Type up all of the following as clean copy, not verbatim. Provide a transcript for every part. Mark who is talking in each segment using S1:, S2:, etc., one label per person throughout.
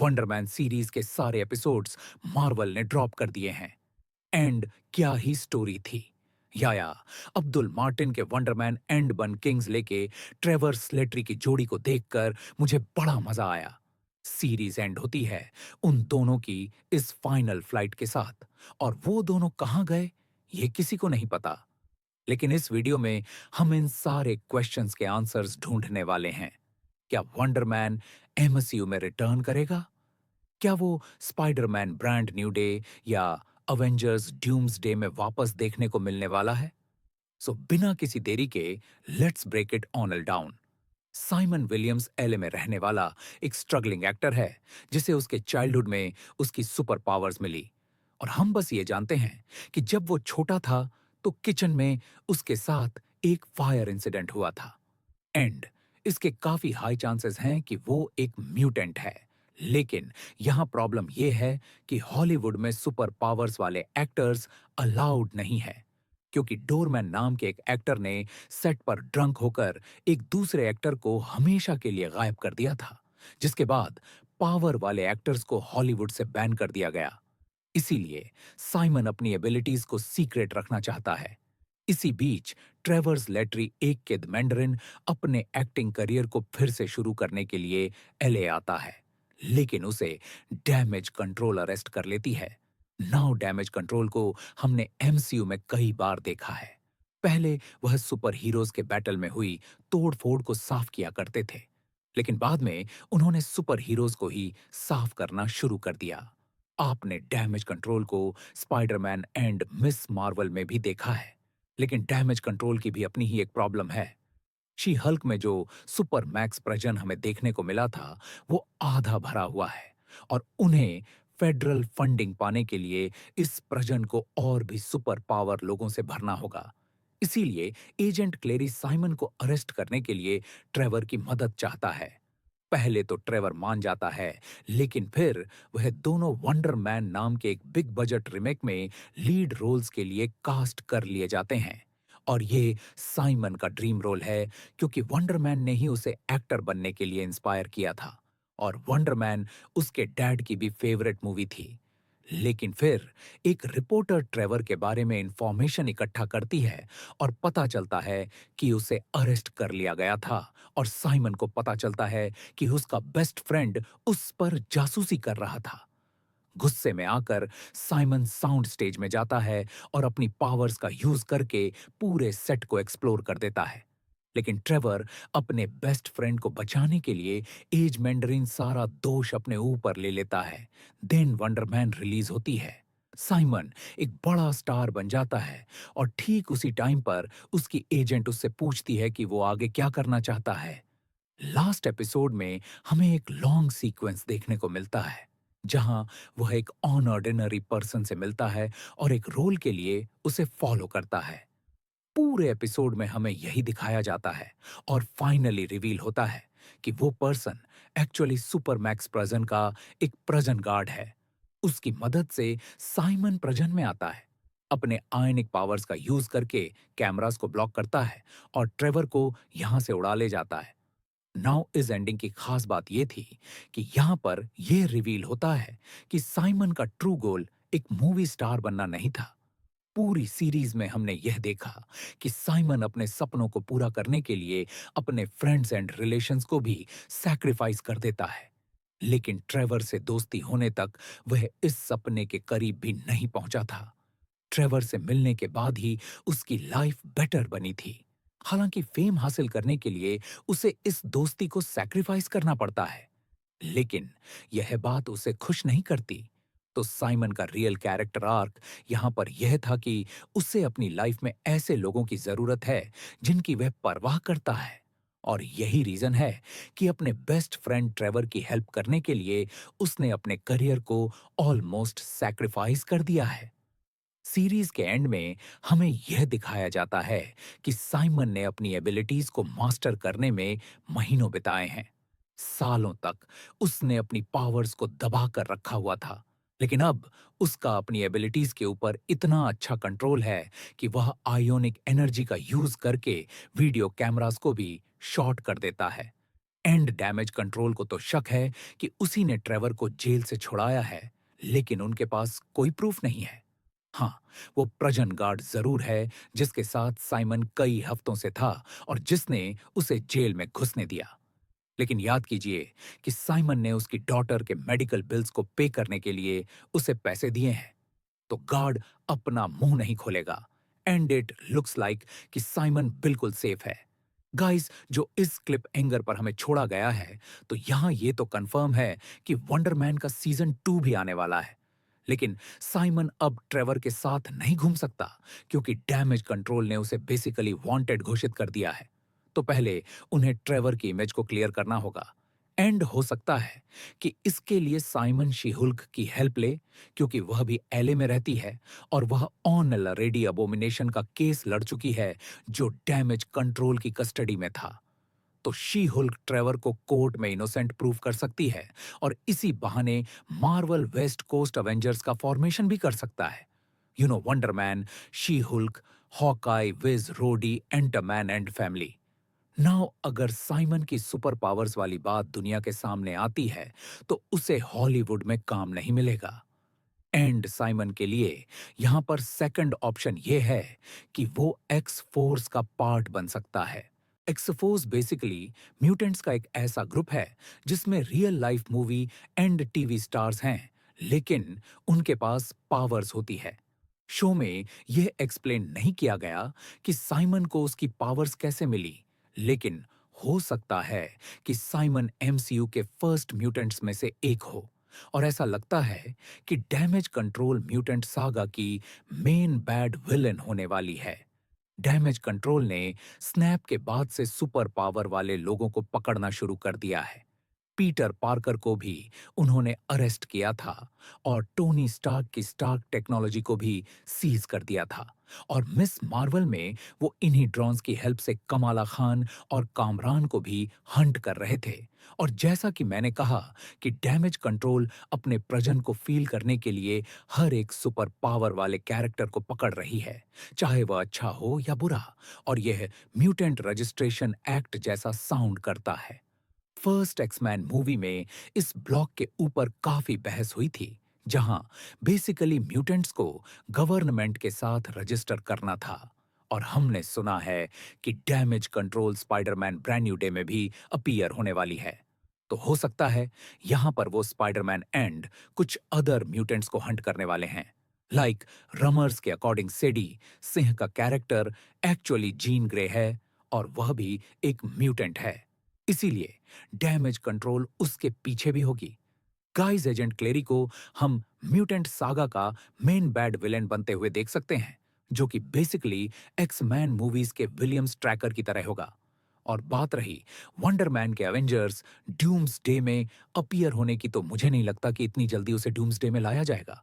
S1: Wonder Man series के सारे episodes Marvel ने ड्रॉप कर दिए हैं। एंड क्या ही स्टोरी थी। या अब्दुल मार्टिन के वंडरमैन एंड वन किंग्स लेके ट्रेवर स्लेटरी की जोड़ी को देखकर मुझे बड़ा मजा आया। सीरीज एंड होती है उन दोनों की इस फाइनल फ्लाइट के साथ, और वो दोनों कहाँ गए ये किसी को नहीं पता। लेकिन इस वीडियो में हम इन सारे क्वेश्चंस के आंसर्स ढूंढने वाले हैं। क्या वंडरमैन एमसीयू में रिटर्न करेगा? क्या वो स्पाइडरमैन ब्रांड न्यू डे या अवेंजर्स ड्यूम्सडे में वापस देखने को मिलने वाला है? सो बिना किसी देरी के let's break it on down. Simon Williams LA में रहने वाला एक स्ट्रगलिंग एक्टर है, जिसे उसके चाइल्डहुड में उसकी सुपर पावर्स मिली। और हम बस ये जानते हैं कि जब वो छोटा था तो किचन में उसके साथ एक फायर इंसिडेंट हुआ था। एंड इसके काफी हाई चांसेस हैं कि वो एक म्यूटेंट है। लेकिन यहां प्रॉब्लम यह है कि हॉलीवुड में सुपर पावर्स वाले एक्टर्स अलाउड नहीं है, क्योंकि डोरमैन नाम के एक एक्टर ने सेट पर ड्रंक होकर एक दूसरे एक्टर को हमेशा के लिए गायब कर दिया था, जिसके बाद पावर वाले एक्टर्स को हॉलीवुड से बैन कर दिया गया। इसीलिए साइमन अपनी एबिलिटीज को सीक्रेट रखना चाहता है। इसी बीच ट्रेवर्स लेटरी एक के मैंडरिन अपने एक्टिंग करियर को फिर से शुरू करने के लिए एलए आता है, लेकिन उसे डैमेज कंट्रोल अरेस्ट कर लेती है। नाउ डैमेज कंट्रोल को हमने एमसीयू में कई बार देखा है। पहले वह सुपर हीरोज के बैटल में हुई तोड़फोड़ को साफ किया करते थे, लेकिन बाद में उन्होंने सुपर हीरोज को ही साफ करना शुरू कर दिया। आपने डैमेज कंट्रोल को स्पाइडरमैन एंड मिस मार्वल में भी देखा है, लेकिन डैमेज कंट्रोल की भी अपनी ही एक प्रॉब्लम है। शी हल्क में जो सुपर मैक्स प्रजन हमें देखने को मिला था, वो आधा भरा हुआ है, और उन्हें फेडरल फंडिंग पाने के लिए इस प्रजन को और भी सुपर पावर लोगों से भरना होगा। इसीलिए एजेंट क्लेरी साइमन को अरेस्ट करने के लिए ट्रेवर की मदद चाहता है। पहले तो ट्रेवर मान जाता है, लेकिन फिर वह दोनों वंडर मैन नाम के एक बिग बजट रिमेक में लीड रोल्स के लिए कास्ट कर लिए जाते हैं। और ये साइमन का ड्रीम रोल है, क्योंकि वंडर मैन ने ही उसे एक्टर बनने के लिए इंस्पायर किया था, और वंडर मैन उसके डैड की भी फेवरेट मूवी थी। लेकिन फिर एक रिपोर्टर ट्रेवर के बारे में इंफॉर्मेशन इकट्ठा करती है, और पता चलता है कि उसे अरेस्ट कर लिया गया था। और साइमन को पता चलता है कि उसका बेस्ट फ्रेंड उस पर जासूसी कर रहा था। गुस्से में आकर साइमन साउंड स्टेज में जाता है और अपनी पावर्स का यूज करके पूरे सेट को एक्सप्लोर कर देता है। लेकिन ट्रेवर अपने बेस्ट फ्रेंड को बचाने के लिए एज मैंडरिन सारा दोष अपने ऊपर ले लेता है। देन वंडरमैन रिलीज होती है। साइमन एक बड़ा स्टार बन जाता है, और ठीक उसी टाइम पर उसकी एजेंट उससे पूछती है कि वो आगे क्या करना चाहता है। लास्ट एपिसोड में हमें एक लॉन्ग सीक्वेंस देखने को मिलता है, जहां वह एक ऑनऑर्डिनरी पर्सन से मिलता है और एक रोल के लिए उसे फॉलो करता है। पूरे एपिसोड में हमें यही दिखाया जाता है, और फाइनली रिवील होता है कि वो पर्सन एक्चुअली सुपरमैक्स प्रजन का एक प्रजन गार्ड है। उसकी मदद से साइमन प्रजन में आता है, अपने आयनिक पावर्स का यूज करके कैमरास को ब्लॉक करता है, और ट्रेवर को यहां से उड़ा ले जाता है। नाउ इस एंडिंग की खास बात यह थी कि यहां पर यह रिवील होता है कि साइमन का ट्रू गोल एक मूवी स्टार बनना नहीं था। पूरी सीरीज में हमने यह देखा कि साइमन अपने सपनों को पूरा करने के लिए अपने फ्रेंड्स एंड रिलेशंस को भी सैक्रिफाइस कर देता है। लेकिन ट्रेवर से दोस्ती होने तक वह इस सपने के करीब भी नहीं पहुंचा था। ट्रेवर से मिलने के बाद ही उसकी लाइफ बेटर बनी थी। हालांकि फेम हासिल करने के लिए उसे इस दोस्ती को सैक्रिफाइस करना पड़ता है, लेकिन यह बात उसे खुश नहीं करती। तो साइमन का रियल कैरेक्टर आर्क यहां पर यह था कि उसे अपनी लाइफ में ऐसे लोगों की जरूरत है जिनकी वह परवाह करता है। और यही रीजन है कि अपने बेस्ट फ्रेंड ट्रेवर की हेल्प करने के लिए उसने अपने करियर को ऑलमोस्ट सैक्रिफाइस कर दिया है। सीरीज के एंड में हमें यह दिखाया जाता है कि साइमन ने अपनी एबिलिटीज को मास्टर करने में महीनों बिताए हैं। सालों तक उसने अपनी पावर्स को दबा कर रखा हुआ था, लेकिन अब उसका अपनी एबिलिटीज के ऊपर इतना अच्छा कंट्रोल है कि वह आयोनिक एनर्जी का यूज करके वीडियो कैमरास को भी शॉर्ट कर देता है। एंड डैमेज कंट्रोल को तो शक है कि उसी ने ट्रेवर को जेल से छुड़ाया है, लेकिन उनके पास कोई प्रूफ नहीं है। हाँ, वो प्रजन गार्ड जरूर है जिसके साथ साइमन कई हफ्तों से था और जिसने उसे जेल में घुसने दिया। लेकिन याद कीजिए कि साइमन ने उसकी डॉटर के मेडिकल बिल्स को पे करने के लिए उसे पैसे दिए हैं, तो गार्ड अपना मुंह नहीं खोलेगा। एंड इट लुक्स लाइक कि साइमन बिल्कुल सेफ है। गाइस, जो इस क्लिप एंगर पर हमें छोड़ा गया है, तो यहां ये तो कंफर्म है कि वंडरमैन का सीजन 2 भी आने वाला है। लेकिन साइमन अब ट्रेवर के साथ नहीं घूम सकता, क्योंकि डैमेज कंट्रोल ने उसे बेसिकली वांटेड घोषित कर दिया है। तो पहले उन्हें ट्रेवर की इमेज को क्लियर करना होगा। एंड हो सकता है कि इसके लिए साइमन शी हुल्क की हेल्प ले, क्योंकि वह भी एलए में रहती है और वह ऑन रेडी अबोमिनेशन का केस लड़ चुकी है जो डैमेज कंट्रोल की कस्टडी में था। तो शी हुल्क ट्रेवर को कोर्ट में इनोसेंट प्रूव कर सकती है और इसी बहाने मार्वल वेस्ट कोस्ट अवेंजर्स का फॉर्मेशन भी कर सकता है। Wonder Man, She Hulk, Hawkeye, Vision, Rhodey, Ant Man and family. Now अगर साइमन की सुपर पावर्स वाली बात दुनिया के सामने आती है, तो उसे हॉलीवुड में काम नहीं मिलेगा। एंड साइमन के लिए यहां पर सेकंड ऑप्शन यह है कि वो एक्स फोर्स का पार्ट बन सकता है। एक्स फोर्स बेसिकली म्यूटेंट्स का एक ऐसा ग्रुप है जिसमें real life movie and TV stars हैं, लेकिन उनके पास पावर्स होती है। शो में यह एक्सप्लेन नहीं किया गया कि साइमन को उसकी पावर्स कैसे मिली, लेकिन हो सकता है कि साइमन एमसीयू के फर्स्ट म्यूटेंट्स में से एक हो। और ऐसा लगता है कि डैमेज कंट्रोल म्यूटेंट सागा की मेन बैड विलन होने वाली है। डैमेज कंट्रोल ने स्नैप के बाद से सुपर पावर वाले लोगों को पकड़ना शुरू कर दिया है। पीटर पार्कर को भी उन्होंने अरेस्ट किया था और टोनी स्टार्क की स्टार्क टेक्नोलॉजी को भी सीज कर दिया था। और मिस मार्वल में वो इन्हीं ड्रोन्स की हेल्प से कमाला खान और कामरान को भी हंट कर रहे थे। और जैसा कि मैंने कहा कि डैमेज कंट्रोल अपने प्रजन को फील करने के लिए हर एक सुपर पावर वाले कैरेक्टर को पकड़ रही है, चाहे वह अच्छा हो या बुरा। और यह म्यूटेंट रजिस्ट्रेशन एक्ट जैसा साउंड करता है। फर्स्ट एक्समैन मूवी में इस ब्लॉक के ऊपर काफी बहस हुई थी, जहां बेसिकली म्यूटेंट्स को गवर्नमेंट के साथ रजिस्टर करना था। और हमने सुना है कि damage control Spiderman brand new day में भी अपीयर होने वाली है। तो हो सकता है यहां पर वो स्पाइडरमैन एंड कुछ अदर म्यूटेंट्स को हंट करने वाले हैं। लाइक रमर्स के अकॉर्डिंग सेडी सिंह का कैरेक्टर एक्चुअली जीन ग्रे है और वह भी एक म्यूटेंट है। इसीलिए डैमेज कंट्रोल उसके पीछे भी होगी। गाइस, एजेंट क्लेरी को हम म्यूटेंट सागा का मेन बैड विलेन बनते हुए देख सकते हैं, जो कि बेसिकली एक्स मैन मूवीज के विलियम्स ट्रैकर की तरह होगा। और बात रही वंडरमैन के एवेंजर्स डूम्स डे में अपीयर होने की, तो मुझे नहीं लगता कि इतनी जल्दी उसे डूम्स डे में लाया जाएगा।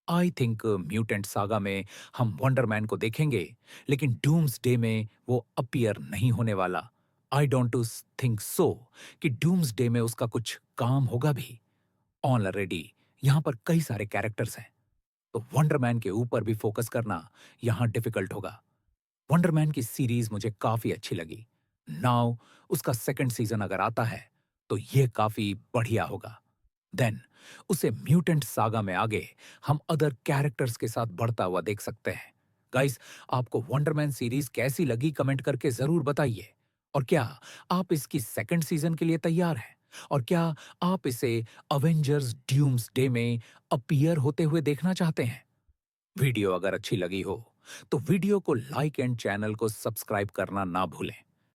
S1: आई थिंक म्यूटेंट सागा में हम वंडरमैन को देखेंगे, लेकिन डूम्स डे में वो अपीयर नहीं होने वाला। I don't to think so कि डूम्स डे में उसका कुछ काम होगा भी। ऑलरेडी यहाँ पर कई सारे कैरेक्टर्स हैं, तो वंडरमैन के ऊपर भी फोकस करना यहाँ डिफिकल्ट होगा। वंडरमैन की सीरीज मुझे काफी अच्छी लगी। नाउ उसका सेकंड सीजन अगर आता है, तो ये काफी बढ़िया होगा। देन उसे म्यूटेंट सागा में आगे हम अदर कैरेक्टर्स के साथ बढ़ता हुआ देख सकते हैं। गाइस, आपको वंडरमैन सीरीज कैसी लगी कमेंट करके जरूर बताइए। और क्या आप इसकी सेकंड सीजन के लिए तैयार हैं? और क्या आप इसे अवेंजर्स ड्यूम्स डे में अपीयर होते हुए देखना चाहते हैं? वीडियो अगर अच्छी लगी हो तो वीडियो को लाइक एंड चैनल को सब्सक्राइब करना ना भूलें।